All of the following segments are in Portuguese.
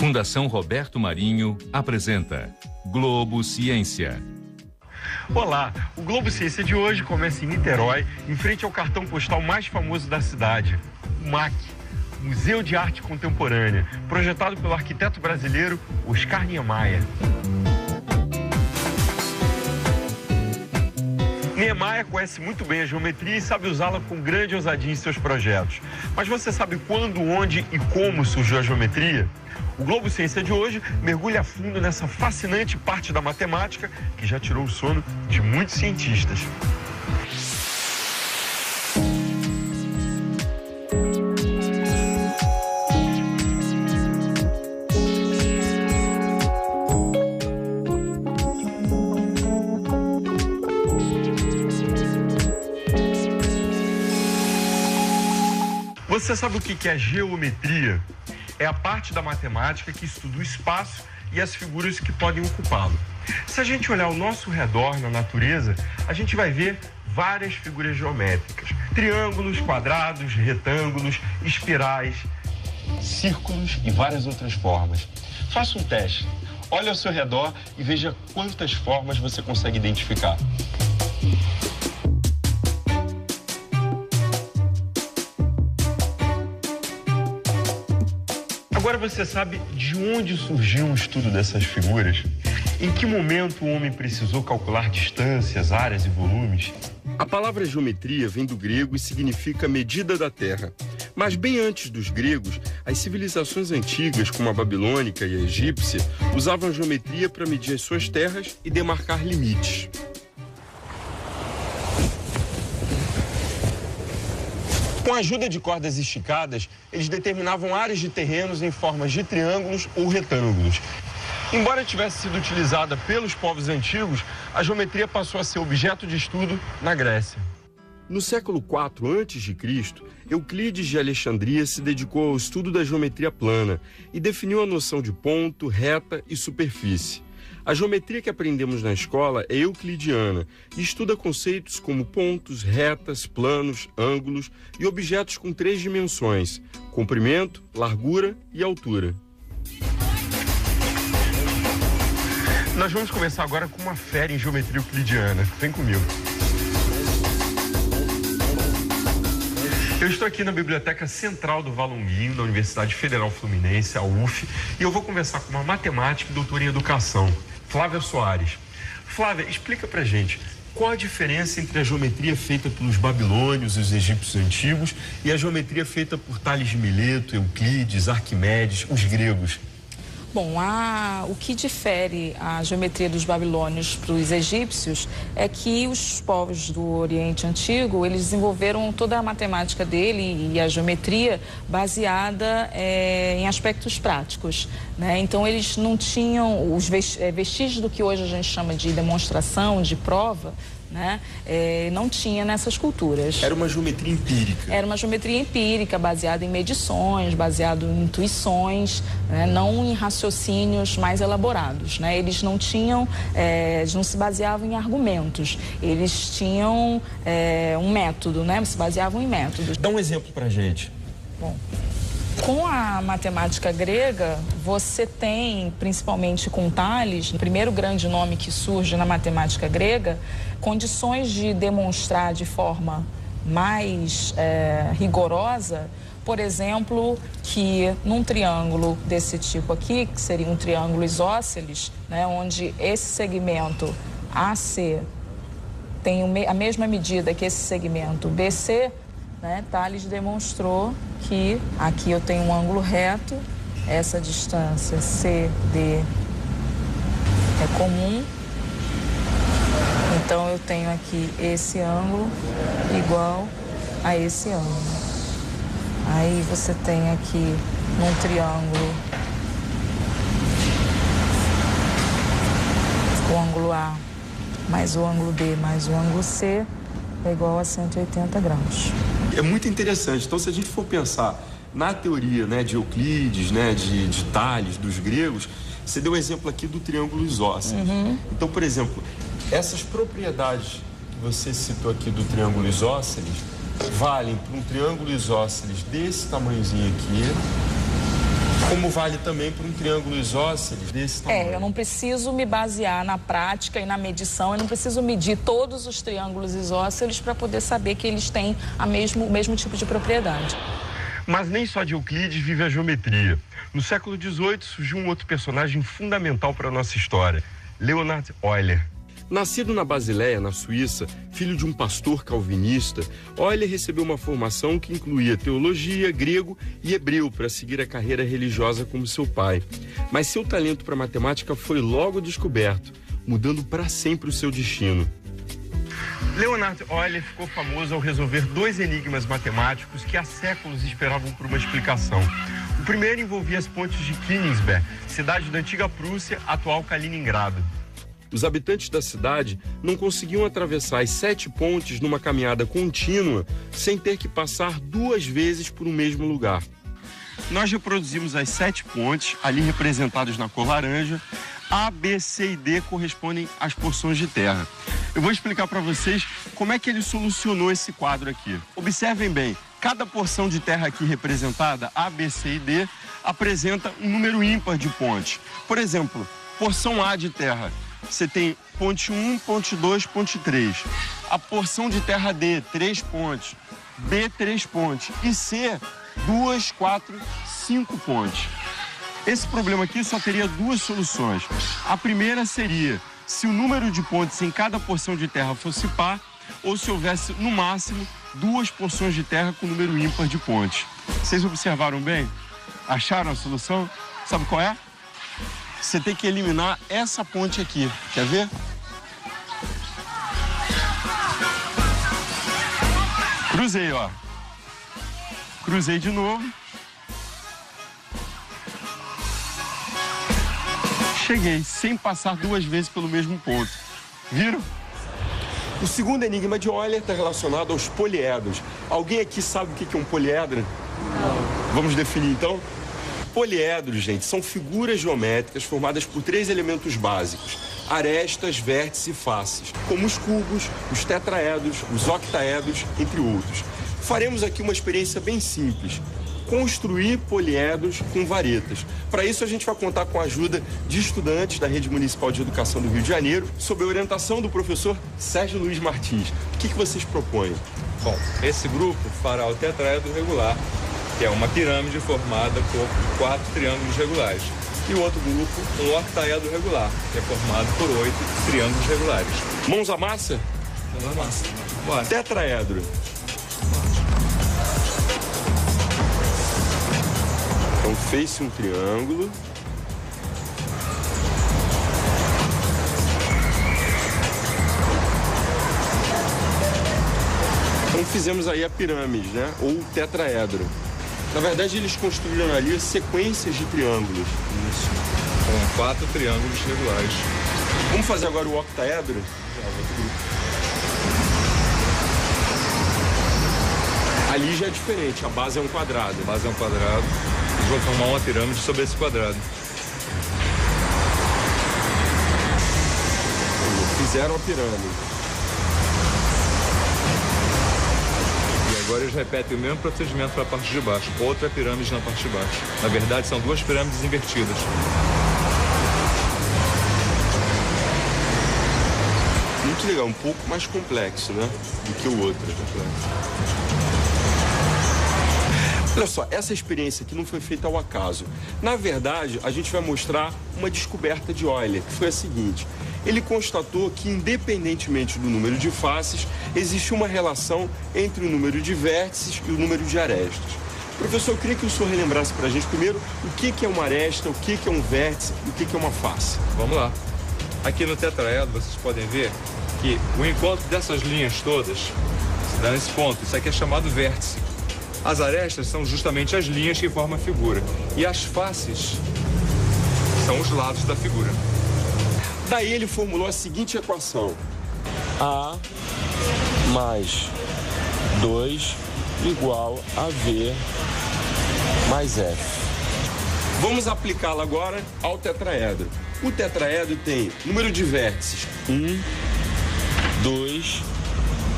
Fundação Roberto Marinho apresenta Globo Ciência. Olá, o Globo Ciência de hoje começa em Niterói, em frente ao cartão postal mais famoso da cidade, o MAC, Museu de Arte Contemporânea, projetado pelo arquiteto brasileiro Oscar Niemeyer. Niemeyer conhece muito bem a geometria e sabe usá-la com grande ousadia em seus projetos. Mas você sabe quando, onde e como surgiu a geometria? O Globo Ciência de hoje mergulha a fundo nessa fascinante parte da matemática que já tirou o sono de muitos cientistas. Você sabe o que é geometria? É a parte da matemática que estuda o espaço e as figuras que podem ocupá-lo. Se a gente olhar ao nosso redor na natureza, a gente vai ver várias figuras geométricas. Triângulos, quadrados, retângulos, espirais, círculos e várias outras formas. Faça um teste. Olhe ao seu redor e veja quantas formas você consegue identificar. Agora você sabe de onde surgiu o estudo dessas figuras? Em que momento o homem precisou calcular distâncias, áreas e volumes? A palavra geometria vem do grego e significa medida da terra. Mas bem antes dos gregos, as civilizações antigas, como a babilônica e a egípcia, usavam a geometria para medir as suas terras e demarcar limites. Com a ajuda de cordas esticadas, eles determinavam áreas de terrenos em formas de triângulos ou retângulos. Embora tivesse sido utilizada pelos povos antigos, a geometria passou a ser objeto de estudo na Grécia. No século IV a.C., Euclides de Alexandria se dedicou ao estudo da geometria plana e definiu a noção de ponto, reta e superfície. A geometria que aprendemos na escola é euclidiana e estuda conceitos como pontos, retas, planos, ângulos e objetos com 3 dimensões: comprimento, largura e altura. Nós vamos começar agora com uma fera em geometria euclidiana. Vem comigo. Eu estou aqui na Biblioteca Central do Valonguinho, da Universidade Federal Fluminense, a UF, e eu vou conversar com uma matemática e doutora em educação, Flávia Soares. Flávia, explica pra gente qual a diferença entre a geometria feita pelos babilônios e os egípcios antigos e a geometria feita por Tales de Mileto, Euclides, Arquimedes, os gregos. Bom, o que difere a geometria dos babilônios para os egípcios é que os povos do Oriente Antigo, eles desenvolveram toda a matemática dele e a geometria baseada em aspectos práticos, né? Então, eles não tinham os vestígios do que hoje a gente chama de demonstração, de prova, né? Não tinha nessas culturas. Era uma geometria empírica. Era uma geometria empírica, baseada em medições, baseada em intuições, né? Não em raciocínios mais elaborados, né? Eles não tinham, eles não se baseavam em argumentos, eles tinham um método, né? Se baseavam em métodos. Dá um exemplo pra gente. Bom, com a matemática grega, você tem, principalmente com Tales, o primeiro grande nome que surge na matemática grega, condições de demonstrar de forma mais rigorosa, por exemplo, que num triângulo desse tipo aqui, que seria um triângulo isósceles, né, onde esse segmento AC tem a mesma medida que esse segmento BC, né, Tales demonstrou que aqui eu tenho um ângulo reto, essa distância CD é comum, então eu tenho aqui esse ângulo igual a esse ângulo. Aí você tem aqui num triângulo o ângulo A mais o ângulo B mais o ângulo C é igual a 180 graus. É muito interessante. Então, se a gente for pensar na teoria, né, de Euclides, né, de Tales, dos gregos, você deu o exemplo aqui do triângulo isósceles. Então, por exemplo, essas propriedades que você citou aqui do triângulo isósceles valem para um triângulo isósceles desse tamanhozinho aqui Como vale também para um triângulo isósceles desse tamanho. Eu não preciso me basear na prática e na medição, eu não preciso medir todos os triângulos isósceles para poder saber que eles têm o mesmo tipo de propriedade. Mas nem só de Euclides vive a geometria. No século XVIII surgiu um outro personagem fundamental para a nossa história, Leonhard Euler. Nascido na Basileia, na Suíça, filho de um pastor calvinista, Euler recebeu uma formação que incluía teologia, grego e hebreu para seguir a carreira religiosa como seu pai. Mas seu talento para matemática foi logo descoberto, mudando para sempre o seu destino. Leonhard Euler ficou famoso ao resolver 2 enigmas matemáticos que há séculos esperavam por uma explicação. O primeiro envolvia as pontes de Königsberg, cidade da antiga Prússia, atual Kaliningrado. Os habitantes da cidade não conseguiam atravessar as 7 pontes numa caminhada contínua sem ter que passar 2 vezes por um mesmo lugar. Nós reproduzimos as 7 pontes, ali representadas na cor laranja. A, B, C e D correspondem às porções de terra. Eu vou explicar para vocês como é que ele solucionou esse quadro aqui. Observem bem, cada porção de terra aqui representada, A, B, C e D, apresenta um número ímpar de pontes. Por exemplo, porção A de terra. Você tem ponte 1, ponte 2, ponte 3. A porção de terra D, 3 pontes. B, 3 pontes. E C, 2, 4, 5 pontes. Esse problema aqui só teria 2 soluções. A primeira seria se o número de pontes em cada porção de terra fosse par, ou se houvesse, no máximo, 2 porções de terra com número ímpar de pontes. Vocês observaram bem? Acharam a solução? Sabe qual é? Você tem que eliminar essa ponte aqui. Quer ver? Cruzei, ó. Cruzei de novo. Cheguei, sem passar 2 vezes pelo mesmo ponto. Viram? O segundo enigma de Euler está relacionado aos poliedros. Alguém aqui sabe o que é um poliedro? Não. Vamos definir, então? Poliedros, gente, são figuras geométricas formadas por 3 elementos básicos: arestas, vértices e faces, como os cubos, os tetraedros, os octaedros, entre outros. Faremos aqui uma experiência bem simples: construir poliedros com varetas. Para isso, a gente vai contar com a ajuda de estudantes da Rede Municipal de Educação do Rio de Janeiro, sob a orientação do professor Sérgio Luiz Martins. O que vocês propõem? Bom, esse grupo fará o tetraedro regular, que é uma pirâmide formada por 4 triângulos regulares. E o outro grupo, um octaedro regular, que é formado por 8 triângulos regulares. Mãos à massa? Mãos à massa. Bora. Tetraedro. Então, fez-se um triângulo. Então, fizemos aí a pirâmide, né? Ou o tetraedro. Na verdade, eles construíram ali sequências de triângulos. Isso. Com 4 triângulos regulares. Vamos fazer agora o octaedro? Ali já é diferente, a base é um quadrado. A base é um quadrado. Eles vão formar uma pirâmide sobre esse quadrado. Fizeram a pirâmide. Agora eles repetem o mesmo procedimento para a parte de baixo. Outra pirâmide na parte de baixo. Na verdade, são 2 pirâmides invertidas. Muito legal, um pouco mais complexo, né? Do que o outro. Olha só, essa experiência aqui não foi feita ao acaso. Na verdade, a gente vai mostrar uma descoberta de Euler, que foi a seguinte: ele constatou que, independentemente do número de faces, existe uma relação entre o número de vértices e o número de arestas. Professor, eu queria que o senhor relembrasse para a gente primeiro o que é uma aresta, o que é um vértice e o que é uma face. Vamos lá. Aqui no tetraedro, vocês podem ver que o encontro dessas linhas todas se dá nesse ponto. Isso aqui é chamado vértice. As arestas são justamente as linhas que formam a figura. E as faces são os lados da figura. Daí ele formulou a seguinte equação: A mais 2 igual a V mais F. Vamos aplicá-la agora ao tetraedro. O tetraedro tem número de vértices 1, 2,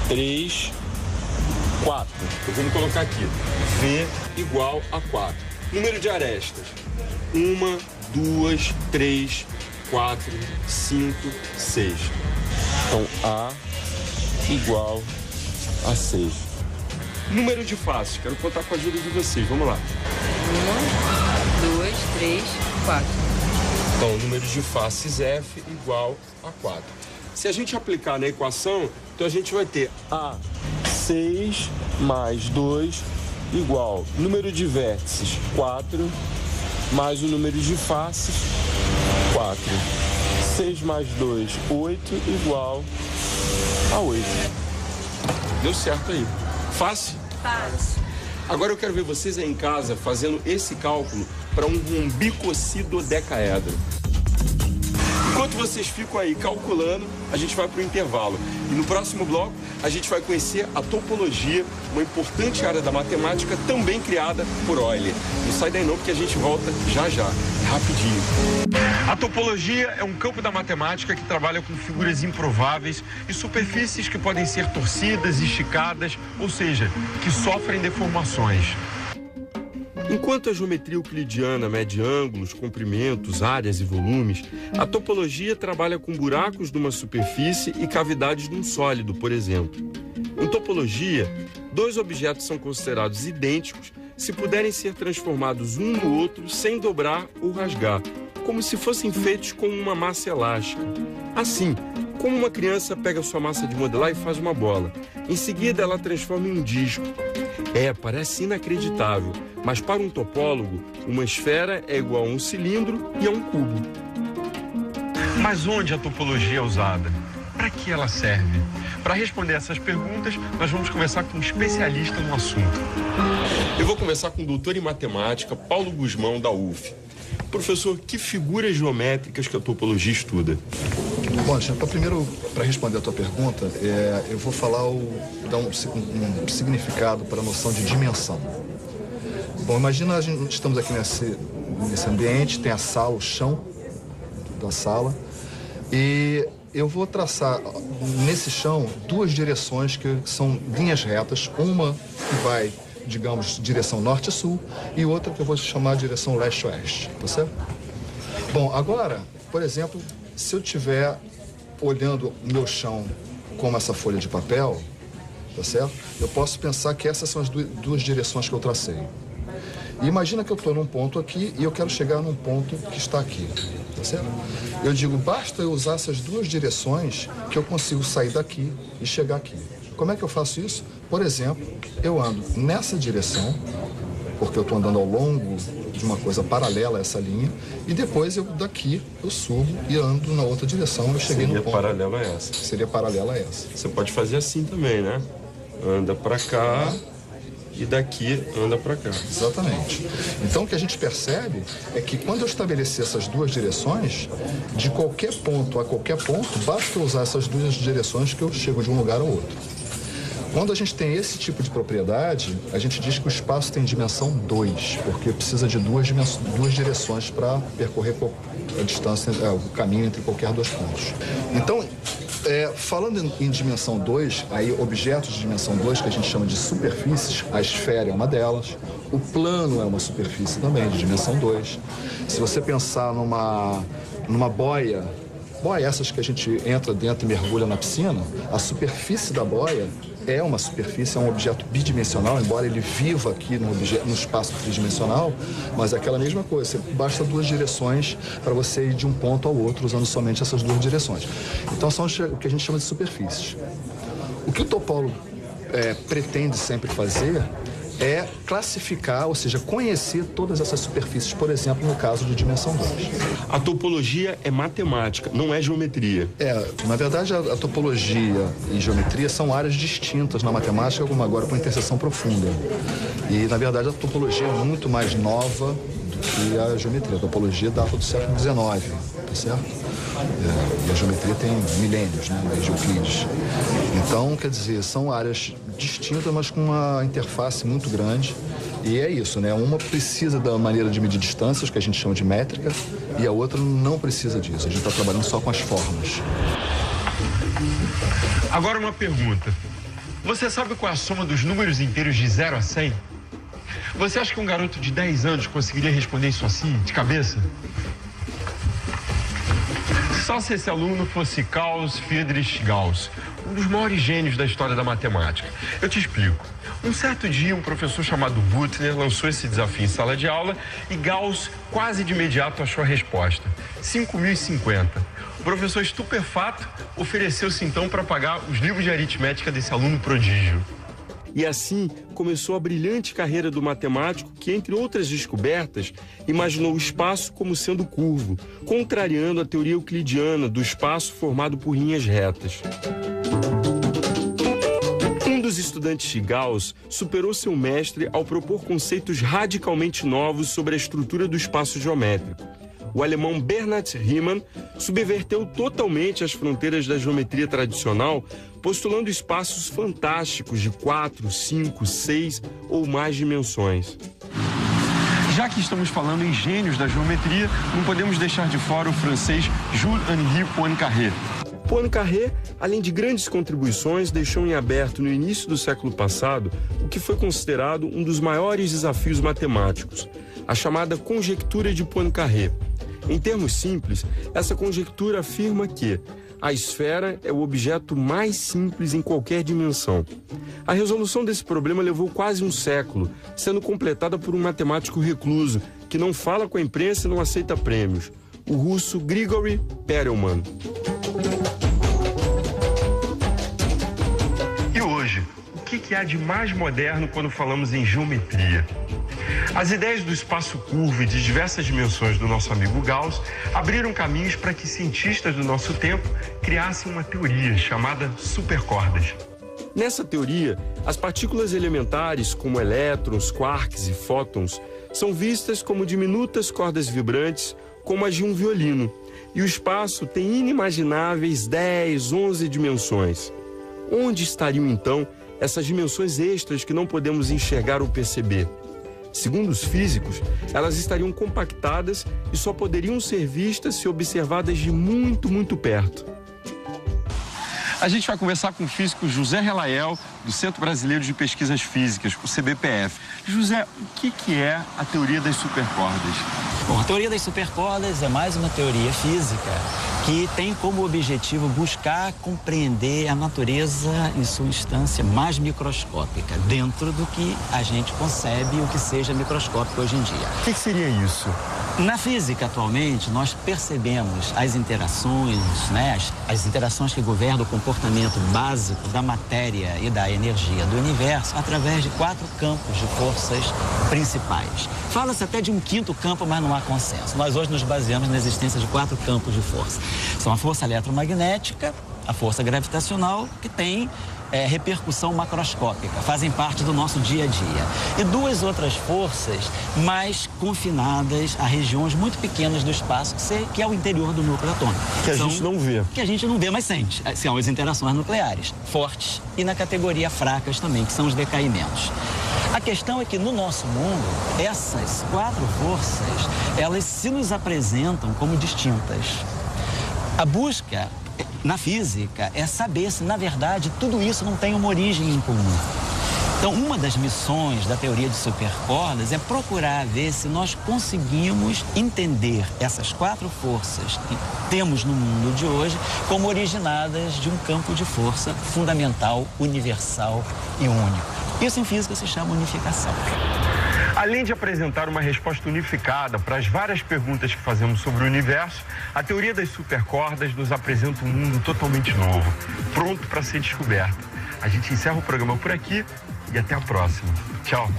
3, 4. Então vamos colocar aqui: V igual a 4. Número de arestas 1, 2, 3, 4, 5, 6. Então, A igual a 6. Número de faces, quero contar com a ajuda de vocês, vamos lá. 1, 2, 3, 4. Então, número de faces F igual a 4. Se a gente aplicar na equação, então a gente vai ter A 6 mais 2 igual número de vértices 4 mais o número de faces 4. 6 mais 2, 8 igual a 8. Deu certo aí. Fácil? Fácil. Agora eu quero ver vocês aí em casa fazendo esse cálculo para um rombicossidodecaedro. Enquanto vocês ficam aí calculando, a gente vai para o intervalo. E no próximo bloco, a gente vai conhecer a topologia, uma importante área da matemática também criada por Euler. Não sai daí não, porque a gente volta já já, rapidinho. A topologia é um campo da matemática que trabalha com figuras improváveis e superfícies que podem ser torcidas, esticadas, ou seja, que sofrem deformações. Enquanto a geometria euclidiana mede ângulos, comprimentos, áreas e volumes, a topologia trabalha com buracos de uma superfície e cavidades de um sólido, por exemplo. Em topologia, dois objetos são considerados idênticos se puderem ser transformados um no outro sem dobrar ou rasgar, como se fossem feitos com uma massa elástica. Assim, como uma criança pega sua massa de modelar e faz uma bola. Em seguida, ela transforma em um disco. Parece inacreditável, mas para um topólogo, uma esfera é igual a um cilindro e a um cubo. Mas onde a topologia é usada? Para que ela serve? Para responder essas perguntas, nós vamos conversar com um especialista no assunto. Eu vou conversar com o doutor em matemática, Paulo Guzmão, da UF. Professor, que figuras geométricas que a topologia estuda? Bom, Alexandre, primeiro, para responder a tua pergunta, eu vou dar um significado para a noção de dimensão. Bom, imagina estamos aqui nesse ambiente, tem a sala, o chão da sala, e eu vou traçar nesse chão duas direções que são linhas retas, uma que vai, digamos, direção norte-sul e outra que eu vou chamar de direção leste-oeste, tá certo? Bom, agora, por exemplo, se eu estiver olhando o meu chão como essa folha de papel, tá certo? Eu posso pensar que essas são as duas direções que eu tracei. E imagina que eu estou num ponto aqui e eu quero chegar num ponto que está aqui, tá certo? Eu digo, basta eu usar essas duas direções que eu consigo sair daqui e chegar aqui. Como é que eu faço isso? Por exemplo, eu ando nessa direção, porque eu estou andando ao longo de uma coisa paralela a essa linha, e depois daqui eu subo e ando na outra direção. Eu cheguei no ponto. Seria paralela a essa. Seria paralela a essa. Você pode fazer assim também, né? Anda para cá e daqui anda para cá. Exatamente. Então o que a gente percebe é que quando eu estabelecer essas duas direções, de qualquer ponto a qualquer ponto, basta eu usar essas duas direções que eu chego de um lugar ao outro. Quando a gente tem esse tipo de propriedade, a gente diz que o espaço tem dimensão 2, porque precisa de duas direções para percorrer a distância, o caminho entre qualquer dois pontos. Então, falando em dimensão 2, aí objetos de dimensão 2, que a gente chama de superfícies, a esfera é uma delas, o plano é uma superfície também de dimensão 2. Se você pensar numa boia essas que a gente entra dentro e mergulha na piscina, a superfície da boia é uma superfície, é um objeto bidimensional, embora ele viva aqui no espaço tridimensional, mas é aquela mesma coisa, basta duas direções para você ir de um ponto ao outro usando somente essas duas direções. Então são o que a gente chama de superfícies. O que o topólogo pretende sempre fazer é classificar, ou seja, conhecer todas essas superfícies, por exemplo, no caso de dimensão 2. A topologia é matemática, não é geometria. Na verdade, a topologia e geometria são áreas distintas na matemática, como agora com interseção profunda. E, na verdade, a topologia é muito mais nova do que a geometria. A topologia data do século XIX, tá certo? E a geometria tem milênios, né, desde Euclides. Então, quer dizer, são áreas distintas, mas com uma interface muito grande. E é isso, né? Uma precisa da maneira de medir distâncias, que a gente chama de métrica, e a outra não precisa disso. A gente está trabalhando só com as formas. Agora uma pergunta. Você sabe qual é a soma dos números inteiros de 0 a 100? Você acha que um garoto de 10 anos conseguiria responder isso assim, de cabeça? Só se esse aluno fosse Carl Friedrich Gauss, um dos maiores gênios da história da matemática. Eu te explico. Um certo dia, um professor chamado Büttner lançou esse desafio em sala de aula e Gauss quase de imediato achou a resposta: 5.050. O professor, estupefato, ofereceu-se então para pagar os livros de aritmética desse aluno prodígio. E assim começou a brilhante carreira do matemático que, entre outras descobertas, imaginou o espaço como sendo curvo, contrariando a teoria euclidiana do espaço formado por linhas retas. Um dos estudantes de Gauss superou seu mestre ao propor conceitos radicalmente novos sobre a estrutura do espaço geométrico. O alemão Bernhard Riemann subverteu totalmente as fronteiras da geometria tradicional, postulando espaços fantásticos de 4, 5, 6 ou mais dimensões. Já que estamos falando em gênios da geometria, não podemos deixar de fora o francês Jules-Henri Poincaré. Poincaré, além de grandes contribuições, deixou em aberto no início do século passado o que foi considerado um dos maiores desafios matemáticos, a chamada conjectura de Poincaré. Em termos simples, essa conjectura afirma que a esfera é o objeto mais simples em qualquer dimensão. A resolução desse problema levou quase um século, sendo completada por um matemático recluso, que não fala com a imprensa e não aceita prêmios, o russo Grigori Perelman. E hoje, o que há de mais moderno quando falamos em geometria? As ideias do espaço curvo e de diversas dimensões do nosso amigo Gauss abriram caminhos para que cientistas do nosso tempo criassem uma teoria chamada supercordas. Nessa teoria, as partículas elementares, como elétrons, quarks e fótons, são vistas como diminutas cordas vibrantes, como as de um violino, e o espaço tem inimagináveis 10, 11 dimensões. Onde estariam, então, essas dimensões extras que não podemos enxergar ou perceber? Segundo os físicos, elas estariam compactadas e só poderiam ser vistas se observadas de muito, muito perto. A gente vai conversar com o físico José Relael, do Centro Brasileiro de Pesquisas Físicas, o CBPF. José, o que é a teoria das supercordas? Bom, a teoria das supercordas é mais uma teoria física que tem como objetivo buscar compreender a natureza em sua instância mais microscópica, dentro do que a gente concebe o que seja microscópico hoje em dia. O que seria isso? Na física, atualmente, nós percebemos as interações, as interações que governam o comportamento básico da matéria e da energia do universo através de 4 campos de forças principais. Fala-se até de um 5º campo, mas não há consenso. Nós hoje nos baseamos na existência de 4 campos de força. São a força eletromagnética, a força gravitacional, que tem repercussão macroscópica, fazem parte do nosso dia a dia. E 2 outras forças mais confinadas a regiões muito pequenas do espaço, que é o interior do núcleo atômico. Que a gente não vê. Que a gente não vê, mas sente. São as interações nucleares, fortes, e na categoria fracas também, que são os decaimentos. A questão é que no nosso mundo, essas 4 forças, elas se nos apresentam como distintas. A busca na física é saber se, na verdade, tudo isso não tem uma origem em comum. Então, uma das missões da teoria de supercordas é procurar ver se nós conseguimos entender essas 4 forças que temos no mundo de hoje como originadas de um campo de força fundamental, universal e único. Isso em física se chama unificação. Além de apresentar uma resposta unificada para as várias perguntas que fazemos sobre o universo, a teoria das supercordas nos apresenta um mundo totalmente novo, pronto para ser descoberto. A gente encerra o programa por aqui e até a próxima. Tchau.